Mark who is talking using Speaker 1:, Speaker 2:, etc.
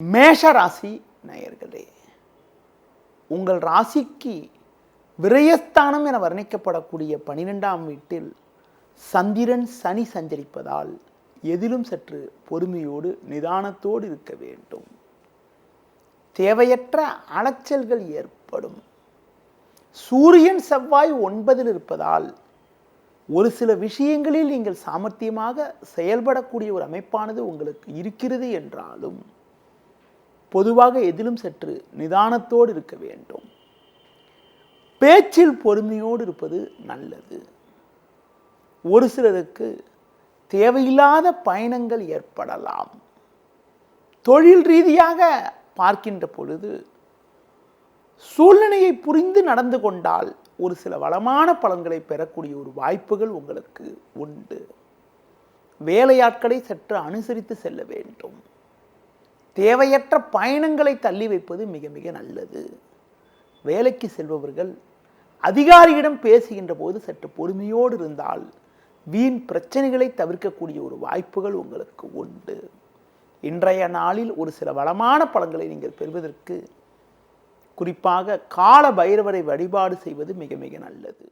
Speaker 1: மேஷ ராசி நேயர்களே, உங்கள் ராசிக்கு விரயஸ்தானம் என வர்ணிக்கப்படக்கூடிய 12ஆம் வீட்டில் சந்திரன் சனி சஞ்சரிப்பதால் எதிலும் சற்று பொறுமையோடு நிதானத்தோடு இருக்க வேண்டும். தேவையற்ற அலைச்சல்கள் ஏற்படும். சூரியன் செவ்வாய் 9இல் இருப்பதால் ஒரு சில விஷயங்களில் நீங்கள் சாமர்த்தியமாக செயல்படக்கூடிய ஒரு அமைப்பானது உங்களுக்கு இருக்கிறது என்றாலும் பொதுவாக எதிலும் சற்று நிதானத்தோடு இருக்க வேண்டும். பேச்சில் பொறுமையோடு இருப்பது நல்லது. ஒரு சிலருக்கு தேவையில்லாத பயணங்கள் ஏற்படலாம். தொழில் ரீதியாக பார்க்கின்ற பொழுது சூழ்நிலையை புரிந்து நடந்து கொண்டால் ஒரு சில வளமான பலன்களை பெறக்கூடிய ஒரு வாய்ப்புகள் உங்களுக்கு உண்டு. வேலையாட்களை சற்று அனுசரித்து செல்ல வேண்டும். தேவையற்ற பயணங்களை தள்ளி வைப்பது மிக மிக நல்லது. வேலைக்கு செல்பவர்கள் அதிகாரியிடம் பேசுகின்ற போது சற்று பொறுமையோடு இருந்தால் வீண் பிரச்சனைகளை தவிர்க்கக்கூடிய ஒரு வாய்ப்புகள் உங்களுக்கு உண்டு. இன்றைய நாளில் ஒரு சில வளமான பலன்களை நீங்கள் பெறுவதற்கு குறிப்பாக கால பைரவரை வழிபாடு செய்வது மிக மிக நல்லது.